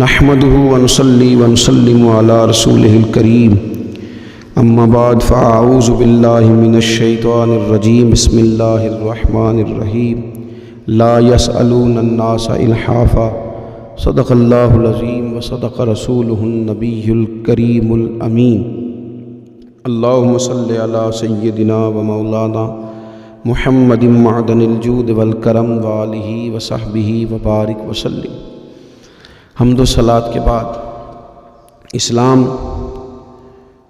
نحمده ونصلي ونسلم على رسوله الكريم اما بعد فاعوذ باللہ من الشیطان الرجیم بسم اللہ الرحمن الرحیم لا يسألون الناس الحافا صدق اللہ العظیم وصدق رسولہ النبی الکریم الامین اللہم صلی علی سیدنا و مولانا محمد معدن الجود والکرم وآلہ وصحبہ وبارک وسلم۔ حمد و صلات کے بعد اسلام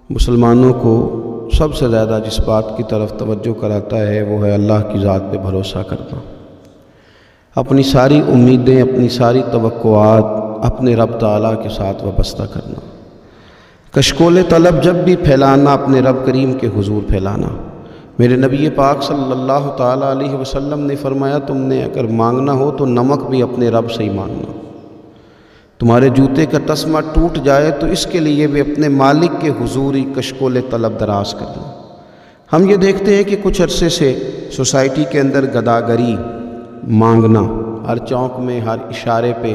مسلمانوں کو سب سے زیادہ جس بات کی طرف توجہ کراتا ہے وہ ہے اللہ کی ذات پہ بھروسہ کرنا، اپنی ساری امیدیں، اپنی ساری توقعات اپنے رب تعالیٰ کے ساتھ وابستہ کرنا، کشکول طلب جب بھی پھیلانا اپنے رب کریم کے حضور پھیلانا۔ میرے نبی پاک صلی اللہ تعالیٰ علیہ وسلم نے فرمایا تم نے اگر مانگنا ہو تو نمک بھی اپنے رب سے ہی مانگنا، تمہارے جوتے کا تسمہ ٹوٹ جائے تو اس کے لیے بھی اپنے مالک کے حضور ہی کشکول طلب دراز کرنا۔ ہم یہ دیکھتے ہیں کہ کچھ عرصے سے سوسائٹی کے اندر گداگری، مانگنا، ہر چوک میں، ہر اشارے پہ،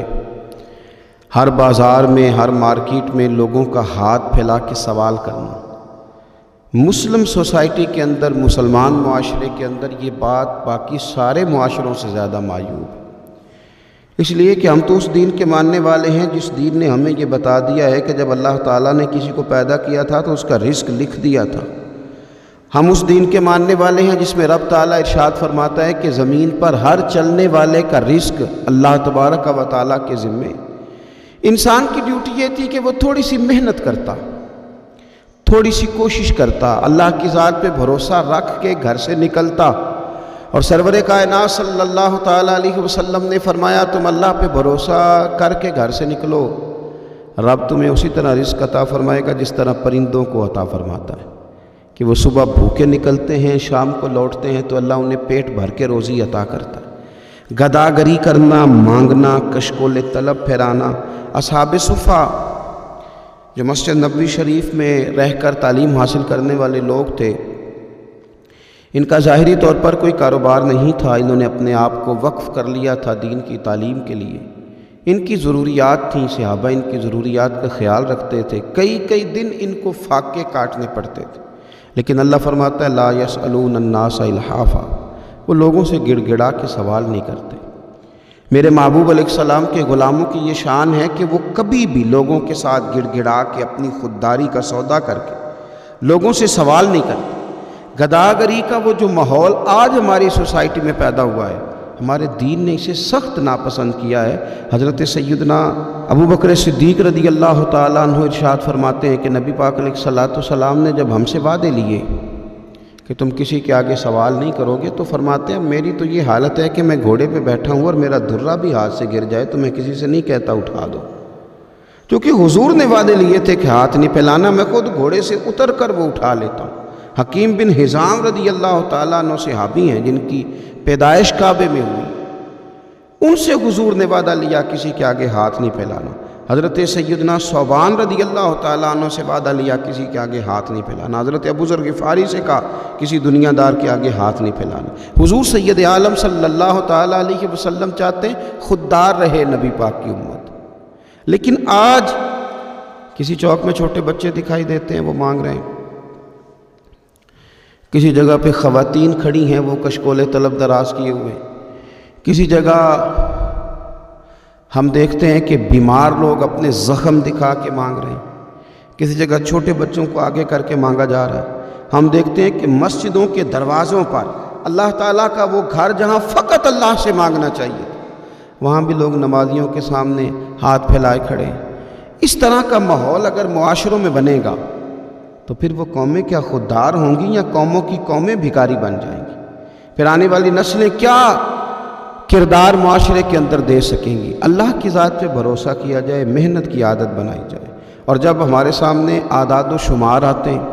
ہر بازار میں، ہر مارکیٹ میں لوگوں کا ہاتھ پھیلا کے سوال کرنا، مسلم سوسائٹی کے اندر، مسلمان معاشرے کے اندر یہ بات باقی سارے معاشروں سے زیادہ معیوب ہے، اس لیے کہ ہم تو اس دین کے ماننے والے ہیں جس دین نے ہمیں یہ بتا دیا ہے کہ جب اللہ تعالیٰ نے کسی کو پیدا کیا تھا تو اس کا رزق لکھ دیا تھا۔ ہم اس دین کے ماننے والے ہیں جس میں رب تعالیٰ ارشاد فرماتا ہے کہ زمین پر ہر چلنے والے کا رزق اللہ تبارک و تعالیٰ کے ذمے۔ انسان کی ڈیوٹی یہ تھی کہ وہ تھوڑی سی محنت کرتا، تھوڑی سی کوشش کرتا، اللہ کی ذات پہ بھروسہ رکھ کے گھر سے نکلتا، اور سرور کائنات صلی اللہ تعالیٰ علیہ وسلم نے فرمایا تم اللہ پہ بھروسہ کر کے گھر سے نکلو، رب تمہیں اسی طرح رزق عطا فرمائے گا جس طرح پرندوں کو عطا فرماتا ہے کہ وہ صبح بھوکے نکلتے ہیں، شام کو لوٹتے ہیں تو اللہ انہیں پیٹ بھر کے روزی عطا کرتا ہے۔ گداگری کرنا، مانگنا، کشکول طلب پھیرانا، اصحاب صفہ جو مسجد نبوی شریف میں رہ کر تعلیم حاصل کرنے والے لوگ تھے، ان کا ظاہری طور پر کوئی کاروبار نہیں تھا، انہوں نے اپنے آپ کو وقف کر لیا تھا دین کی تعلیم کے لیے۔ ان کی ضروریات تھیں، صحابہ ان کی ضروریات کا خیال رکھتے تھے، کئی دن ان کو فاقے کاٹنے پڑتے تھے، لیکن اللہ فرماتا ہے لا یسألون الناس الحافا، وہ لوگوں سے گڑ گڑا کے سوال نہیں کرتے۔ میرے محبوب علیہ السلام کے غلاموں کی یہ شان ہے کہ وہ کبھی بھی لوگوں کے ساتھ گڑ گڑا کے اپنی خودداری کا سودا کر کے لوگوں سے سوال نہیں کرتے۔ گداگری کا وہ جو ماحول آج ہماری سوسائٹی میں پیدا ہوا ہے، ہمارے دین نے اسے سخت ناپسند کیا ہے۔ حضرت سیدنا ابو بکر صدیق رضی اللہ تعالیٰ عنہ ارشاد فرماتے ہیں کہ نبی پاک علیہ السلام نے جب ہم سے وعدے لیے کہ تم کسی کے آگے سوال نہیں کرو گے تو فرماتے ہیں میری تو یہ حالت ہے کہ میں گھوڑے پہ بیٹھا ہوں اور میرا دھرا بھی ہاتھ سے گر جائے تو میں کسی سے نہیں کہتا اٹھا دو، کیونکہ حضور نے وعدے لیے تھے کہ ہاتھ نہیں پھیلانا، میں خود گھوڑے سے اتر کر وہ اٹھا لیتا ہوں۔ حکیم بن حزام رضی اللہ تعالیٰ عنہ صحابی ہیں جن کی پیدائش کعبے میں ہوئی، ان سے حضور نے وعدہ لیا کسی کے آگے ہاتھ نہیں پھیلانا۔ حضرت سیدنا ثوبان رضی اللہ تعالیٰ عنہ سے وعدہ لیا کسی کے آگے ہاتھ نہیں پھیلانا۔ حضرت ابو ذر غفاری سے کہا کسی دنیا دار کے آگے ہاتھ نہیں پھیلانا۔ حضور سید عالم صلی اللہ تعالیٰ علیہ وسلم چاہتے ہیں خوددار رہے نبی پاک کی امت، لیکن آج کسی چوک میں چھوٹے بچے دکھائی دیتے ہیں وہ مانگ رہے ہیں، کسی جگہ پہ خواتین کھڑی ہیں وہ کشکول طلب دراز کیے ہوئے، کسی جگہ ہم دیکھتے ہیں کہ بیمار لوگ اپنے زخم دکھا کے مانگ رہے ہیں، کسی جگہ چھوٹے بچوں کو آگے کر کے مانگا جا رہا ہے۔ ہم دیکھتے ہیں کہ مسجدوں کے دروازوں پر اللہ تعالیٰ کا وہ گھر جہاں فقط اللہ سے مانگنا چاہیے وہاں بھی لوگ نمازیوں کے سامنے ہاتھ پھیلائے کھڑے ہیں۔ اس طرح کا ماحول اگر معاشروں میں بنے گا تو پھر وہ قومیں کیا خوددار ہوں گی یا قوموں کی قومیں بھکاری بن جائیں گی؟ پھر آنے والی نسلیں کیا کردار معاشرے کے اندر دے سکیں گی؟ اللہ کی ذات پہ بھروسہ کیا جائے، محنت کی عادت بنائی جائے، اور جب ہمارے سامنے اعداد و شمار آتے ہیں،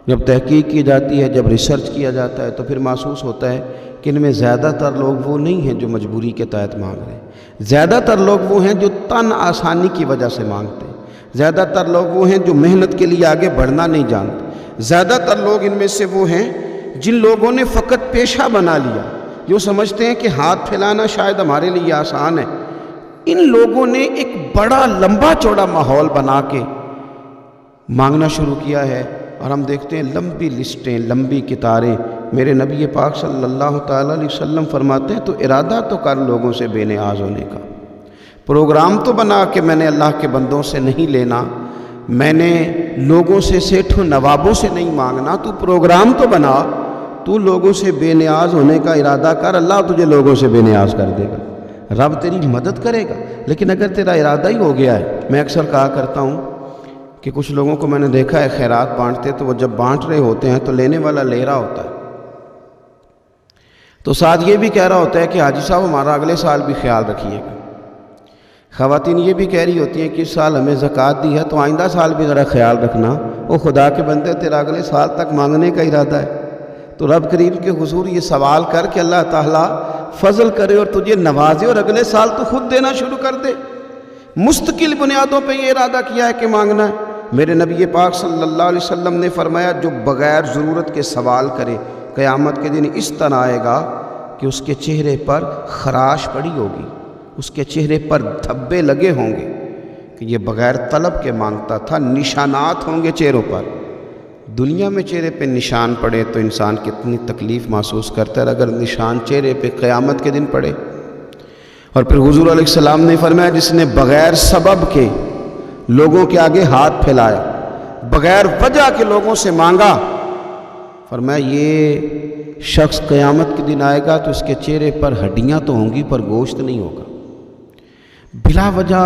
جب تحقیق کی جاتی ہے، جب ریسرچ کیا جاتا ہے تو پھر محسوس ہوتا ہے کہ ان میں زیادہ تر لوگ وہ نہیں ہیں جو مجبوری کے تحت مانگ رہے ہیں، زیادہ تر لوگ وہ ہیں جو تن آسانی کی وجہ سے مانگتے ہیں، زیادہ تر لوگ وہ ہیں جو محنت کے لیے آگے بڑھنا نہیں جانتے، زیادہ تر لوگ ان میں سے وہ ہیں جن لوگوں نے فقط پیشہ بنا لیا، جو سمجھتے ہیں کہ ہاتھ پھیلانا شاید ہمارے لیے آسان ہے، ان لوگوں نے ایک بڑا لمبا چوڑا ماحول بنا کے مانگنا شروع کیا ہے، اور ہم دیکھتے ہیں لمبی لسٹیں، لمبی کتاریں۔ میرے نبی پاک صلی اللہ تعالیٰ علیہ وسلم فرماتے ہیں تو ارادہ تو کر لوگوں سے بے نیاز ہونے کا، پروگرام تو بنا کہ میں نے اللہ کے بندوں سے نہیں لینا، میں نے لوگوں سے سیٹھوں نوابوں سے نہیں مانگنا، تو پروگرام تو بنا، تو لوگوں سے بے نیاز ہونے کا ارادہ کر، اللہ تجھے لوگوں سے بے نیاز کر دے گا، رب تیری مدد کرے گا۔ لیکن اگر تیرا ارادہ ہی ہو گیا ہے، میں اکثر کہا کرتا ہوں کہ کچھ لوگوں کو میں نے دیکھا ہے خیرات بانٹتے تو وہ جب بانٹ رہے ہوتے ہیں تو لینے والا لے رہا ہوتا ہے، تو ساتھ یہ بھی کہہ رہا ہوتا ہے کہ حاجی صاحب ہمارا اگلے سال بھی خیال رکھیے گا۔ خواتین یہ بھی کہہ رہی ہوتی ہیں کہ اس سال ہمیں زکوٰۃ دی ہے تو آئندہ سال بھی ذرا خیال رکھنا، وہ خدا کے بندے تیرا اگلے سال تک مانگنے کا ارادہ ہے، تو رب کریم کے حضور یہ سوال کر کہ اللہ تعالیٰ فضل کرے اور تجھے نوازے اور اگلے سال تو خود دینا شروع کر دے۔ مستقل بنیادوں پہ یہ ارادہ کیا ہے کہ مانگنا ہے۔ میرے نبی پاک صلی اللہ علیہ وسلم نے فرمایا جو بغیر ضرورت کے سوال کرے قیامت کے دن اس طرح آئے گا کہ اس کے چہرے پر خراش پڑی ہوگی، اس کے چہرے پر دھبے لگے ہوں گے کہ یہ بغیر طلب کے مانگتا تھا، نشانات ہوں گے چہروں پر۔ دنیا میں چہرے پہ نشان پڑے تو انسان کتنی تکلیف محسوس کرتا ہے، اگر نشان چہرے پہ قیامت کے دن پڑے۔ اور پھر حضور علیہ السلام نے فرمایا جس نے بغیر سبب کے لوگوں کے آگے ہاتھ پھیلایا، بغیر وجہ کے لوگوں سے مانگا، فرمایا یہ شخص قیامت کے دن آئے گا تو اس کے چہرے پر ہڈیاں تو ہوں گی پر گوشت نہیں ہوگا۔ بلا وجہ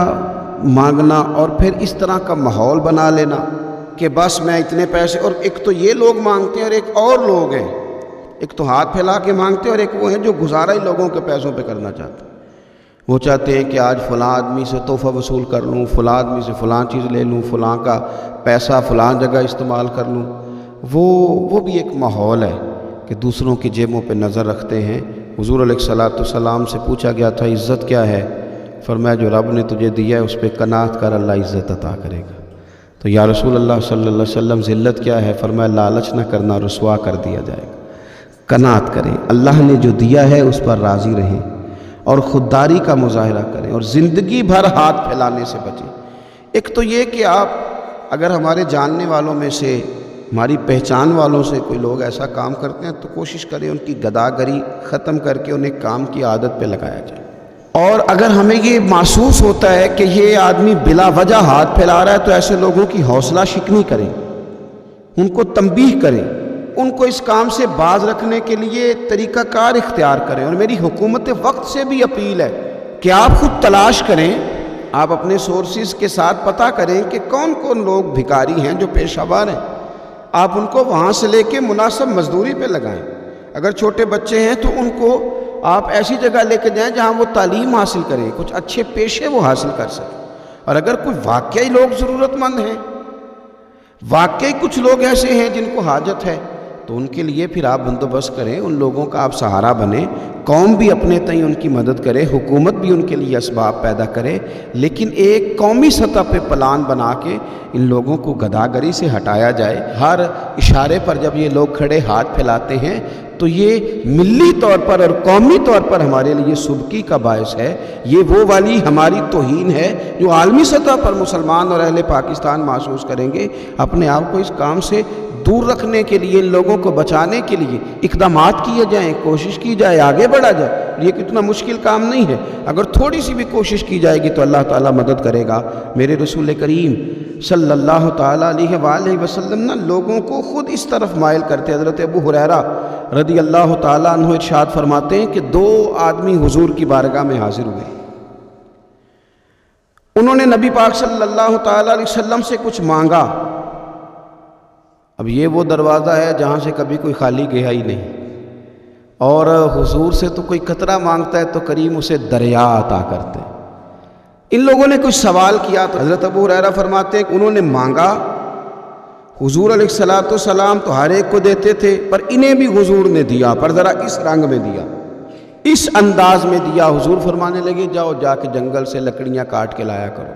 مانگنا اور پھر اس طرح کا ماحول بنا لینا کہ بس میں اتنے پیسے، اور ایک تو یہ لوگ مانگتے ہیں اور ایک اور لوگ ہیں، ایک تو ہاتھ پھیلا کے مانگتے ہیں اور ایک وہ ہیں جو گزارا ہی لوگوں کے پیسوں پہ کرنا چاہتے ہیں۔ وہ چاہتے ہیں کہ آج فلاں آدمی سے تحفہ وصول کر لوں، فلاں آدمی سے فلاں چیز لے لوں، فلاں کا پیسہ فلاں جگہ استعمال کر لوں۔ وہ بھی ایک ماحول ہے کہ دوسروں کی جیبوں پہ نظر رکھتے ہیں۔ حضور علیہ السلام سے پوچھا گیا تھا عزت کیا ہے؟ فرمایا جو رب نے تجھے دیا ہے اس پہ قناعت کر، اللہ عزت عطا کرے گا۔ تو یا رسول اللہ صلی اللہ علیہ وسلم ذلت کیا ہے؟ فرمایا لالچ نہ کرنا، رسوا کر دیا جائے گا۔ قناعت کریں، اللہ نے جو دیا ہے اس پر راضی رہیں اور خودداری کا مظاہرہ کریں اور زندگی بھر ہاتھ پھیلانے سے بچیں۔ ایک تو یہ کہ آپ اگر ہمارے جاننے والوں میں سے، ہماری پہچان والوں سے کوئی لوگ ایسا کام کرتے ہیں تو کوشش کریں ان کی گداگری ختم کر کے انہیں کام کی عادت پہ لگایا جائے۔ اور اگر ہمیں یہ محسوس ہوتا ہے کہ یہ آدمی بلا وجہ ہاتھ پھیلا رہا ہے تو ایسے لوگوں کی حوصلہ شکنی کریں، ان کو تنبیہ کریں، ان کو اس کام سے باز رکھنے کے لیے طریقہ کار اختیار کریں۔ اور میری حکومت وقت سے بھی اپیل ہے کہ آپ خود تلاش کریں، آپ اپنے سورسز کے ساتھ پتہ کریں کہ کون کون لوگ بھکاری ہیں جو پیشہ ور ہیں، آپ ان کو وہاں سے لے کے مناسب مزدوری پہ لگائیں۔ اگر چھوٹے بچے ہیں تو ان کو آپ ایسی جگہ لے کے جائیں جہاں وہ تعلیم حاصل کریں، کچھ اچھے پیشے وہ حاصل کر سکیں۔ اور اگر کوئی واقعی لوگ ضرورت مند ہیں، واقعی کچھ لوگ ایسے ہیں جن کو حاجت ہے، تو ان کے لیے پھر آپ بندوبست کریں، ان لوگوں کا آپ سہارا بنیں، قوم بھی اپنے تئیں ان کی مدد کرے، حکومت بھی ان کے لیے اسباب پیدا کرے، لیکن ایک قومی سطح پہ پلان بنا کے ان لوگوں کو گداگری سے ہٹایا جائے۔ ہر اشارے پر جب یہ لوگ کھڑے ہاتھ پھیلاتے ہیں تو یہ ملی طور پر اور قومی طور پر ہمارے لیے سبکی کا باعث ہے۔ یہ وہ والی ہماری توہین ہے جو عالمی سطح پر مسلمان اور اہل پاکستان محسوس کریں گے۔ اپنے آپ کو اس کام سے دور رکھنے کے لیے، ان لوگوں کو بچانے کے لیے اقدامات کیے جائیں، کوشش کی جائے، آگے بڑھا جائے۔ یہ کتنا مشکل کام نہیں ہے، اگر تھوڑی سی بھی کوشش کی جائے گی تو اللہ تعالیٰ مدد کرے گا۔ میرے رسول کریم صلی اللہ تعالیٰ علیہ وآلہ وسلم نا لوگوں کو خود اس طرف مائل کرتے۔ حضرت ابو ہریرہ رضی اللہ تعالیٰ عنہ ارشاد فرماتے ہیں کہ 2 آدمی حضور کی بارگاہ میں حاضر ہوئے، انہوں نے نبی پاک صلی اللہ تعالیٰ علیہ وسلم سے کچھ مانگا۔ اب یہ وہ دروازہ ہے جہاں سے کبھی کوئی خالی گیا ہی نہیں، اور حضور سے تو کوئی قطرہ مانگتا ہے تو کریم اسے دریا عطا کرتے۔ ان لوگوں نے کچھ سوال کیا تو حضرت ابو ہریرہ فرماتے ہیں کہ انہوں نے مانگا، حضور علیہ السلام تو ہر ایک کو دیتے تھے، پر انہیں بھی حضور نے دیا، پر ذرا اس رنگ میں دیا، اس انداز میں دیا۔ حضور فرمانے لگے جاؤ جا کے جنگل سے لکڑیاں کاٹ کے لایا کرو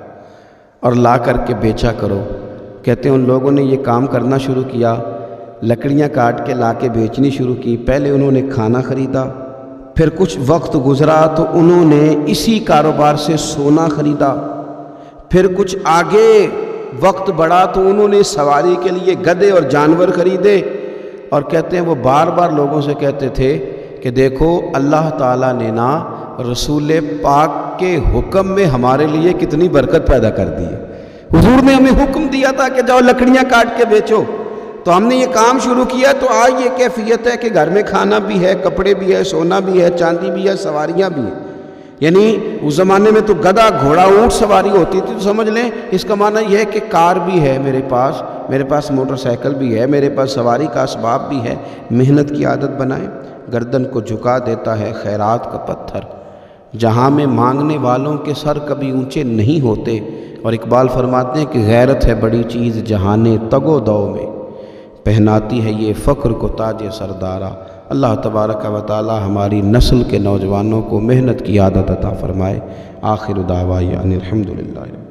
اور لا کر کے بیچا کرو۔ کہتے ہیں ان لوگوں نے یہ کام کرنا شروع کیا، لکڑیاں کاٹ کے لا کے بیچنی شروع کی۔ پہلے انہوں نے کھانا خریدا، پھر کچھ وقت گزرا تو انہوں نے اسی کاروبار سے سونا خریدا، پھر کچھ آگے وقت بڑھا تو انہوں نے سواری کے لیے گدھے اور جانور خریدے، اور کہتے ہیں وہ بار بار لوگوں سے کہتے تھے کہ دیکھو اللہ تعالیٰ نے نا رسول پاک کے حکم میں ہمارے لیے کتنی برکت پیدا کر دی ہے۔ حضور نے ہمیں حکم دیا تھا کہ جاؤ لکڑیاں کاٹ کے بیچو، تو ہم نے یہ کام شروع کیا، تو آج یہ کیفیت ہے کہ گھر میں کھانا بھی ہے، کپڑے بھی ہے، سونا بھی ہے، چاندی بھی ہے، سواریاں بھی ہیں۔ یعنی اس زمانے میں تو گدھا گھوڑا اونٹ سواری ہوتی تھی، تو سمجھ لیں اس کا معنی یہ ہے کہ کار بھی ہے میرے پاس موٹر سائیکل بھی ہے، میرے پاس سواری کا اسباب بھی ہے۔ محنت کی عادت بنائیں۔ گردن کو جھکا دیتا ہے خیرات کا پتھر، جہاں میں مانگنے والوں کے سر کبھی اونچے نہیں ہوتے۔ اور اقبال فرماتے ہیں کہ غیرت ہے بڑی چیز جہانے تگ و دو میں، پہناتی ہے یہ فخر کو تاج سردارا۔ اللہ تبارک و تعالی ہماری نسل کے نوجوانوں کو محنت کی عادت عطا فرمائے۔ آخر دعوانا الحمدللہ۔